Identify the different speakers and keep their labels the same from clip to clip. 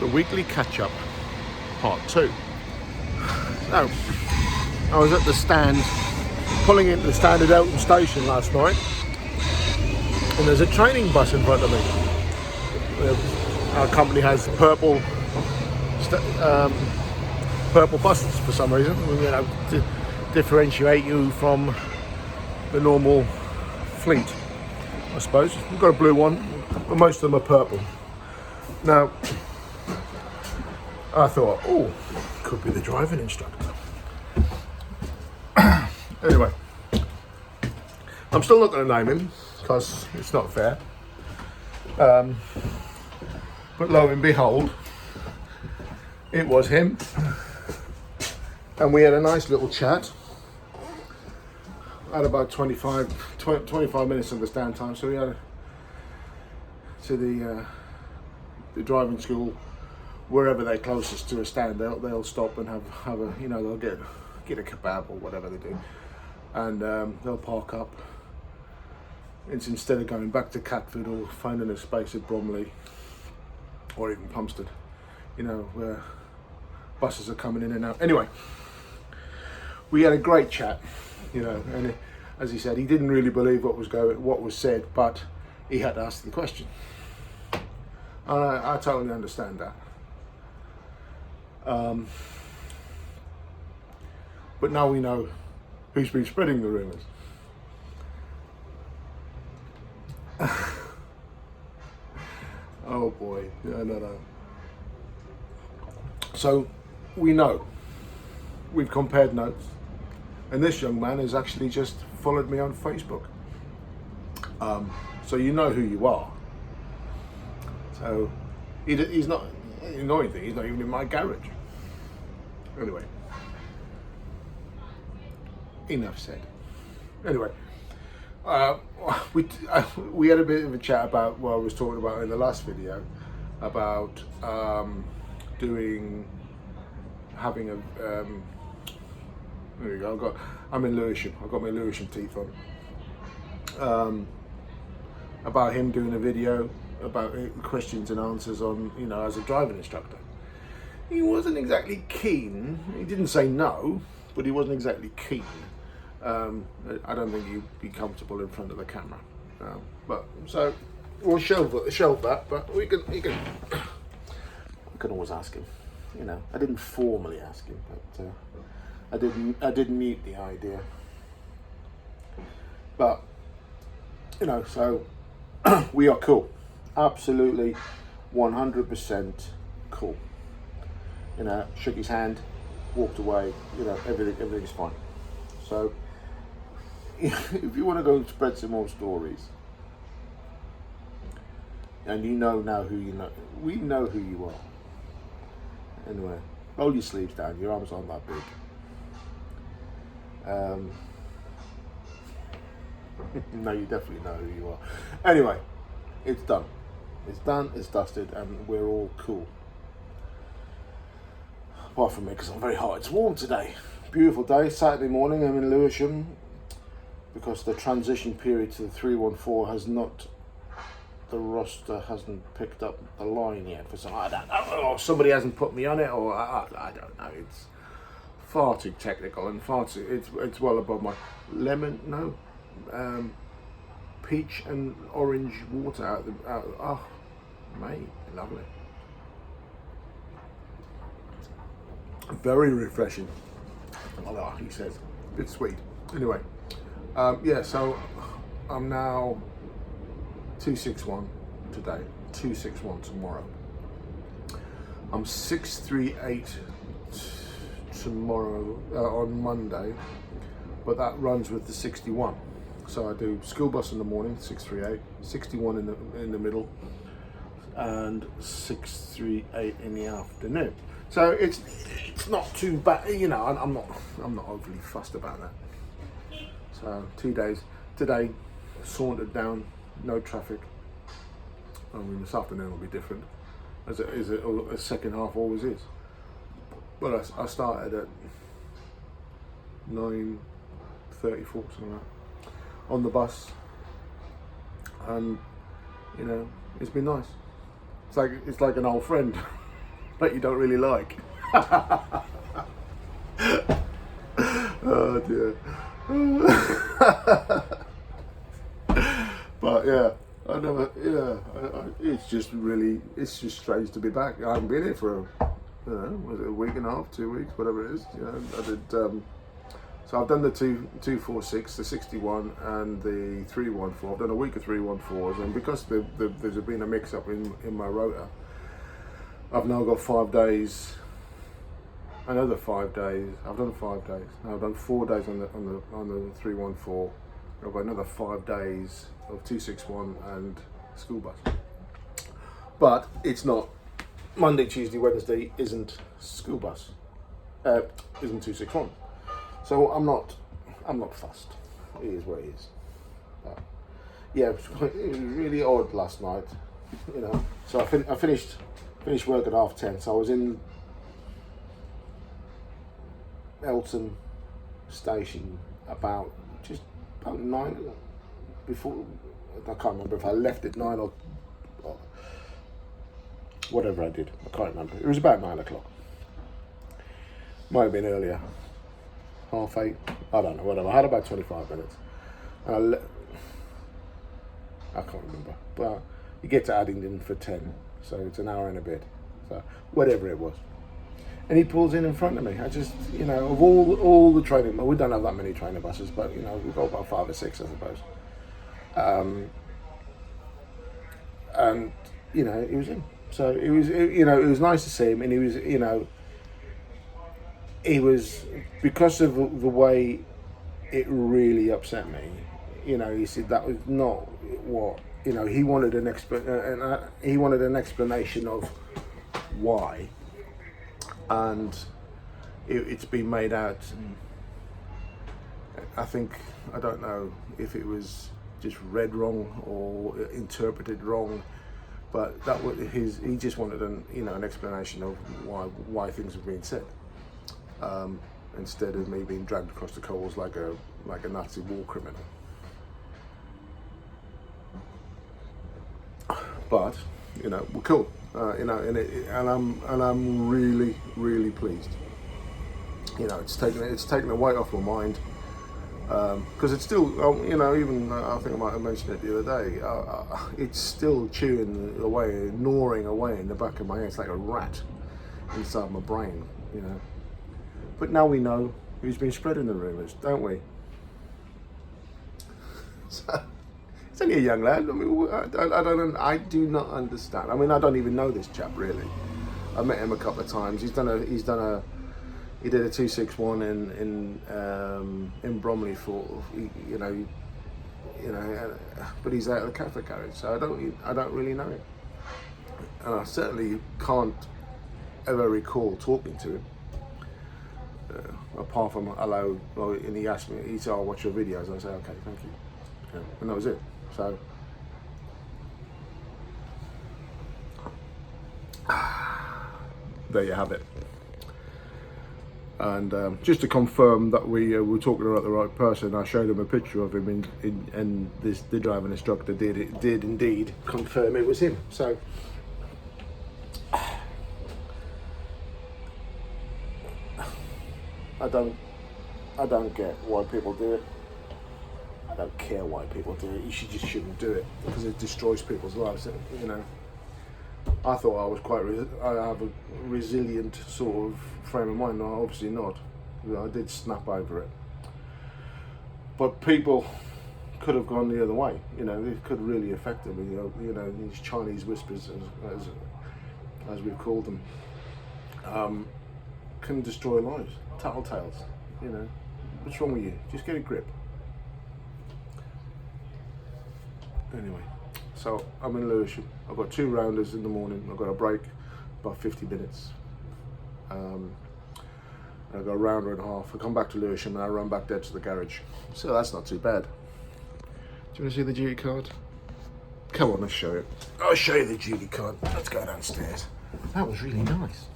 Speaker 1: the weekly catch-up, part 2. Now, I was at the stand, pulling into the stand at Elton Station last night, and there's a training bus in front of me. Our company has purple buses for some reason, to differentiate you from the normal fleet, I suppose. We've got a blue one, but most of them are purple. Now, I thought, oh, could be the driving instructor. Anyway, I'm still not going to name him because it's not fair. But lo and behold, it was him, and we had a nice little chat. I had about 25 minutes of the stand time, so we had to the driving school, wherever they're closest to a stand, they'll stop and have a, they'll get a kebab or whatever they do, and they'll park up. It's instead of going back to Catford or finding a space at Bromley or even Plumstead, where buses are coming in and out. Anyway, we had a great chat, and as he said, he didn't really believe what was said, but he had to ask the question. I totally understand that. But now we know who's been spreading the rumours. Oh boy, no. So we know, we've compared notes, and this young man has actually just followed me on Facebook. So you know who you are. So he's not, the annoying thing, he's not even in my garage. Anyway, enough said. Anyway, we had a bit of a chat about what I was talking about in the last video, about having a there you go. I'm in Lewisham. I've got my Lewisham teeth on. About him doing a video about questions and answers on, as a driving instructor. He wasn't exactly keen. He didn't say no, but he wasn't exactly keen. I don't think he'd be comfortable in front of the camera. But so we'll shelve that. But we can always ask him. I didn't formally ask him, but I did mute the idea. But so we are cool. Absolutely 100% cool. Shook his hand, walked away, everything's fine. So if you want to go and spread some more stories, and now who we know who you are. Anyway, roll your sleeves down, your arms aren't that big. No, you definitely know who you are. Anyway, it's done. It's done, it's dusted, and we're all cool. Apart from me, because I'm very hot. It's warm today. Beautiful day, Saturday morning. I'm in Lewisham because the transition period to the 314 the roster hasn't picked up the line yet. I don't know, or somebody hasn't put me on it, or I don't know. It's far too technical and it's well above my peach and orange water oh mate, lovely, very refreshing. Oh, he says it's sweet. Anyway, so I'm now 261 today, 261 tomorrow. I'm 638 tomorrow on Monday, but that runs with the 61. So I do school bus in the morning, 638, 61 in the middle, and 638 in the afternoon. So it's not too bad, I'm not overly fussed about that. So 2 days today, sauntered down, no traffic. I mean, this afternoon will be different, as a second half always is. But I started at 9:34, something like that, on the bus, and it's been nice. It's like an old friend. that you don't really like. Oh dear. But yeah, I never. Yeah, it's just strange to be back. I haven't been here for, was it a week and a half, 2 weeks, whatever it is. I did. So I've done the 246, the 61, and the 314. I've done a week of 314s, and because there's been a mix-up in my rota, I've now got 5 days. Another 5 days. I've done 5 days. No, I've done 4 days on the 314. I've got another 5 days of 261 and school bus. But it's not Monday, Tuesday, Wednesday isn't school bus. Isn't 261. So I'm not fussed. It is what it is. Yeah, it was really odd last night. So I finished work at 10:30. So I was in Elton Station about 9 before. I can't remember if I left at 9 or whatever I did. I can't remember. It was about 9 o'clock. Might have been earlier. 8:30. I don't know. Whatever. I had about 25 minutes. And I can't remember. But you get to Addington for 10, so it's an hour and a bit. So whatever it was. And he pulls in front of me. I just, of all the training, we don't have that many trainer buses, but we've got about 5 or 6, I suppose. And it was him. So it was nice to see him, and he was because of the way it really upset me. He said that was not what he wanted he wanted an explanation of why. And it's been made out. I don't know if it was just read wrong or interpreted wrong, but that was he just wanted an explanation of why things were being said, instead of me being dragged across the coals like a Nazi war criminal. But we're cool. And I'm really, really pleased. It's taken a weight off my mind, because it's still, even I think I might have mentioned it the other day. It's still chewing away, gnawing away in the back of my head. It's like a rat inside my brain, But now we know who's been spreading the rumours, don't we? So, he's only a young lad. I mean, I do not understand. I mean, I don't even know this chap really. I met him a couple of times. He did a 261 in Bromley for but he's out of the Catholic garage, so I don't really know him, and I certainly can't ever recall talking to him. Apart from hello, and he asked me. He said, "I'll watch your videos." And I said, "Okay, thank you." And that was it. So there you have it. And just to confirm that we were talking about the right person, I showed him a picture of him, and the driving instructor did indeed confirm it was him. So I don't get why people do it. I don't care why people do it. You shouldn't do it, because it destroys people's lives. I thought I was I have a resilient sort of frame of mind. No, obviously not. I did snap over it. But people could have gone the other way. It could really affect them. These Chinese whispers, as we've called them, can destroy lives. Tattletales. What's wrong with you? Just get a grip. Anyway, so I'm in Lewisham. I've got 2 rounders in the morning. I've got a break, about 50 minutes. I've got a rounder and a half. I come back to Lewisham and I run back there to the garage. So that's not too bad. Do you want to see the duty card? Come on, let's show it. I'll show you the duty card. Let's go downstairs. That was really nice.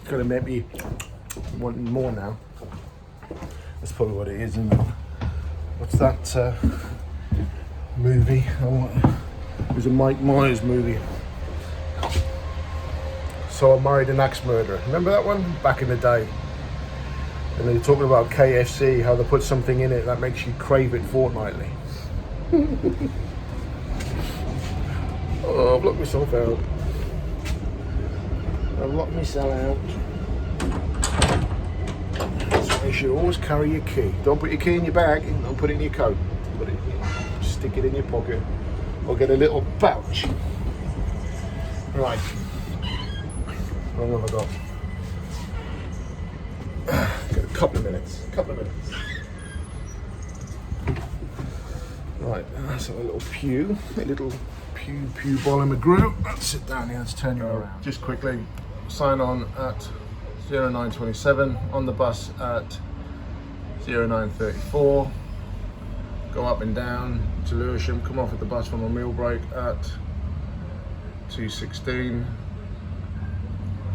Speaker 1: Gonna make me want more now. That's probably what it is, isn't it? What's that movie? It was a Mike Myers movie. So I Married an Axe Murderer. Remember that one? Back in the day. And they were talking about KFC, how they put something in it that makes you crave it fortnightly. Oh, I've locked myself out. I've locked myself out. So you should always carry your key. Don't put your key in your bag, don't put it in your coat. Stick it in your pocket. Or get a little pouch. Right. How long have I got? Got a couple of minutes. Right, that's a little pew ball in the group. Let's sit down here, let's turn you around. Just quickly, sign on at 0927, on the bus at 0934, go up and down to Lewisham, come off at the bus from a meal break at 2:16,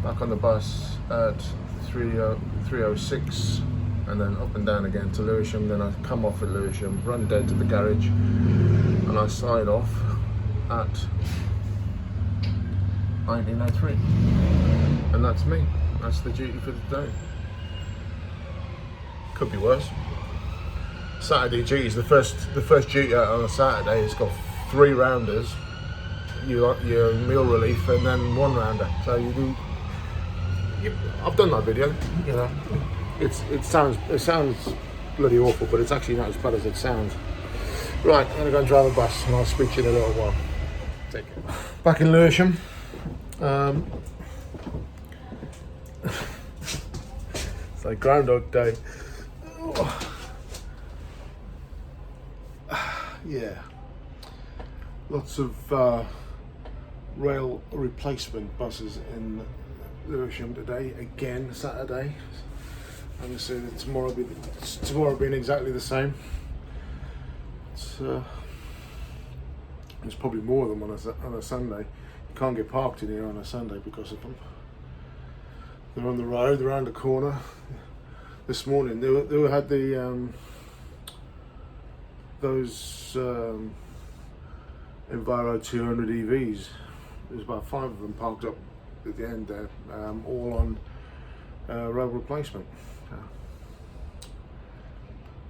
Speaker 1: back on the bus at 3:06, and then up and down again to Lewisham. Then I come off at Lewisham, run dead to the garage, and I sign off at 1903. And that's me. That's the duty for the day. Could be worse. Saturday duty is the first duty out on a Saturday. It's got 3 rounders, your meal relief, and then 1 rounder. So you do. I've done that video. You know, it sounds bloody awful, but it's actually not as bad as it sounds. Right, I'm gonna go and drive a bus, and I'll speak to you in a little while. Take care. Back in Lewisham. It's like Groundhog Day. Yeah, lots of rail replacement buses in Lewisham today. Again, Saturday. I'm gonna say that tomorrow being exactly the same. There's probably more of them on a Sunday. You can't get parked in here on a Sunday because of them. They're on the road, they're around the corner. This morning they had the those Enviro 200 EVs. There's about 5 of them parked up at the end there, all on road replacement.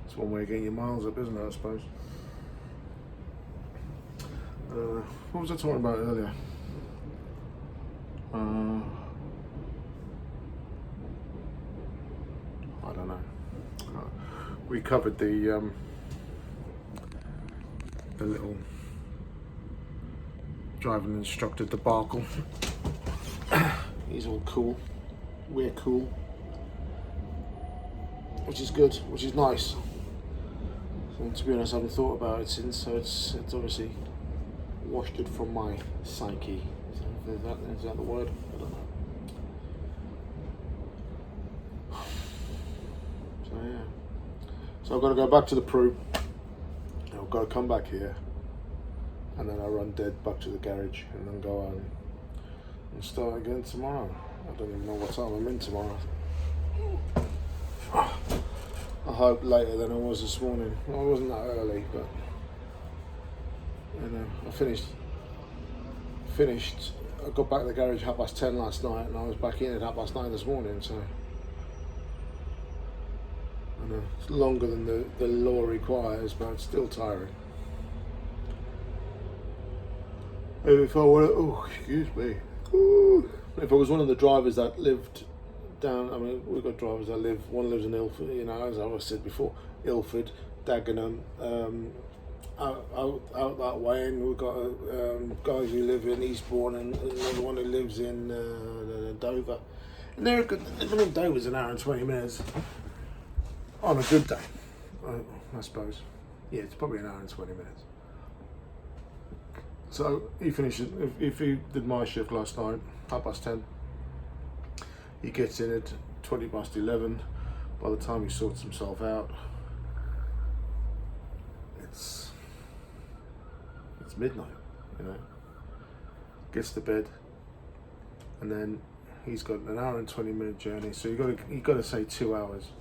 Speaker 1: It's one way of getting your miles up, isn't it, I suppose? What was I talking about earlier? I don't know. We covered the little driving instructor debacle. He's all cool. We're cool. Which is good, which is nice. So, to be honest, I haven't thought about it since, so it's obviously washed it from my psyche. Is that the word? I don't know. So yeah. So I've got to go back to the Pru. I've got to come back here, and then I run dead back to the garage, and then go home and start again tomorrow. I don't even know what time I'm in tomorrow. I hope later than I was this morning. Well, I wasn't that early, but you know, I finished. I got back to the garage 10:30 last night, and I was back in at 9:30 this morning. So I know it's longer than the law requires, but it's still tiring. And if I were, excuse me, if I was one of the drivers that lived down, I mean, we've got drivers that live. One lives in Ilford, you know, as I've said before, Ilford, Dagenham, out that way, and we've got guys who live in Eastbourne, and another one who lives in Dover. And they're good. I mean, Dover's an hour and 20 minutes on a good day, I suppose. Yeah, it's probably an hour and 20 minutes. So he finishes. If he did my shift last night, 10:30. He gets in at 11:20. By the time he sorts himself out, it's midnight, you know. Gets to bed, and then he's got an hour and 20-minute journey. So you got to say 2 hours,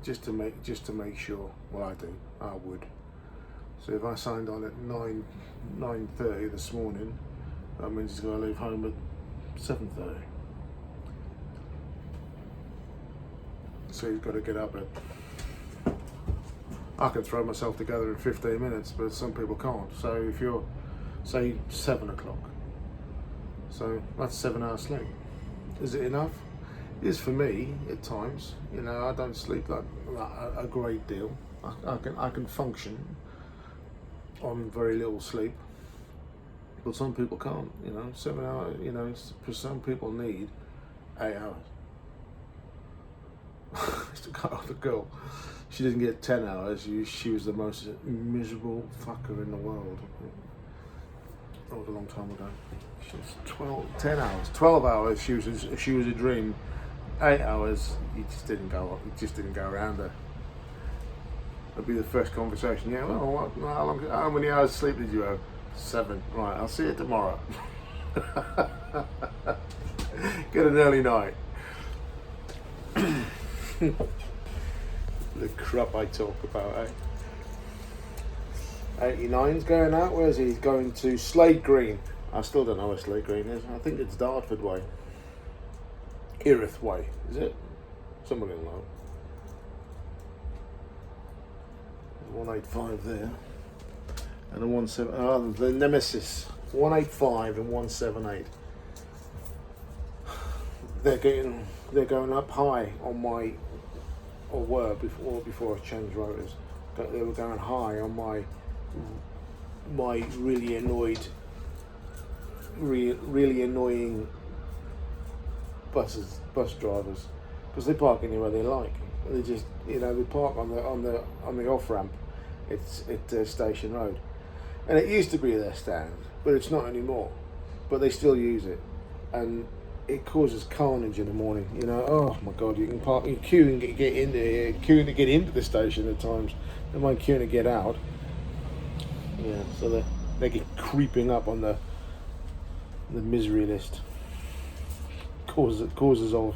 Speaker 1: just to make sure. Well, I would. So if I signed on at 9:30 this morning, that means he's got to leave home at 7:30. So you've got to get up at. I can throw myself together in 15 minutes, but some people can't. So if you're, say, 7 o'clock, so that's 7 hours sleep. Is it enough? It is for me at times. You know, I don't sleep like a great deal. I can function on very little sleep, but some people can't. You know, 7 hours. You know, for some people need 8 hours. The girl, she didn't get 10 hours. She was the most miserable fucker in the world. That was a long time ago. She was 10 hours, 12 hours. She was a dream. 8 hours, you just didn't go around her. That'd be the first conversation. Yeah, well, how many hours sleep did you have? 7. Right, I'll see you tomorrow. Get an early night. The crap I talk about, eh? 89's going out. Where's he? He's going to Slade Green. I still don't know where Slade Green is. I think it's Dartford way. Erith way, is it? Somebody will know. 185 there. And a 17. The Nemesis. 185 and 178. They're going up high on my, or were before I changed rotors. They were going high on my really annoying bus drivers, because they park anywhere they like. They just, you know, they park on the off ramp. It's at Station Road, and it used to be their stand, but it's not anymore. But they still use it, and it causes carnage in the morning. You know, oh my God, you can park, you queue and get in there, queuing to get into the station at times. They might queuing to get out. Yeah, so they get creeping up on the misery list. Causes of.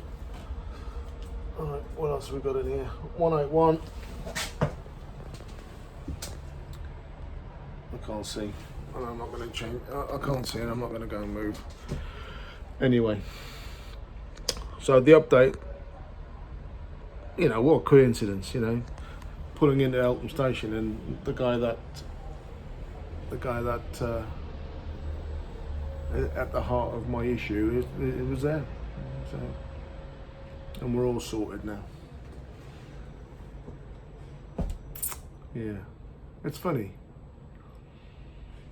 Speaker 1: All right, what else have we got in here? 181. I can't see. And I'm not going to change. I can't see, and I'm not going to go and move. Anyway, so the update. You know, what a coincidence. You know, pulling into Eltham Station, and the guy that at the heart of my issue, it was there. So, and we're all sorted now. Yeah, it's funny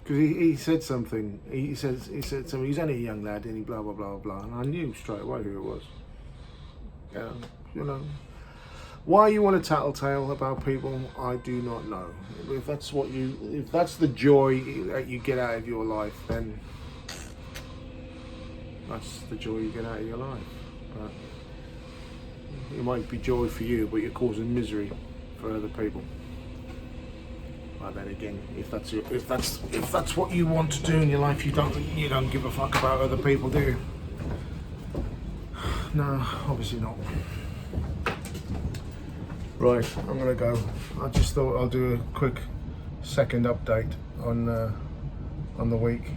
Speaker 1: because he said something. He said something. He's only a young lad, and he blah blah blah blah. And I knew straight away who it was. You know. Why you want to tattletale about people, I do not know. If that's the joy that you get out of your life, then that's the joy you get out of your life. But it might be joy for you, but you're causing misery for other people. But then again, if that's what you want to do in your life, you don't give a fuck about other people, do you? No, obviously not. Right, I'm gonna go. I just thought I'll do a quick second update on the week.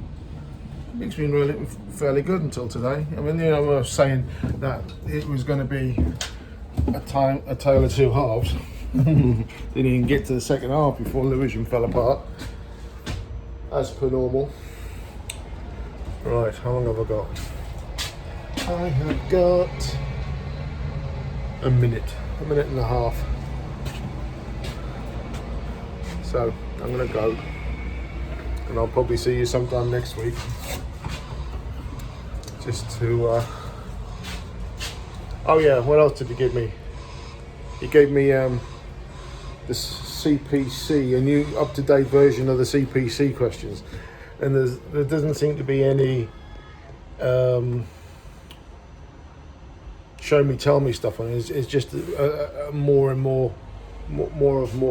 Speaker 1: It's been really fairly good until today. I mean, you know, I was saying that it was going to be a tale of two halves. Didn't even get to the second half before Lewisham fell apart, as per normal. Right, how long have I got? I have got a minute and a half. So I'm gonna go, and I'll probably see you sometime next week. Just to, oh yeah, what else did he give me? He gave me the CPC, a new up-to-date version of the CPC questions, and there doesn't seem to be any show me, tell me stuff on it. It's just more and more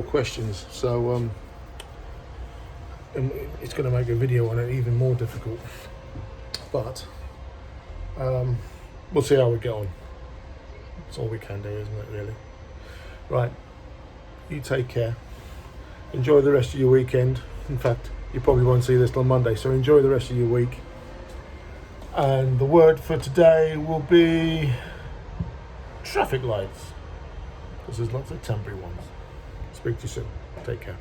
Speaker 1: questions. So it's going to make a video on it even more difficult. But we'll see how we get on. That's all we can do, isn't it, really? Right, you take care. Enjoy the rest of your weekend. In fact, you probably won't see this till Monday, so enjoy the rest of your week. And the word for today will be traffic lights, because there's lots of temporary ones. Speak to you soon. Take care.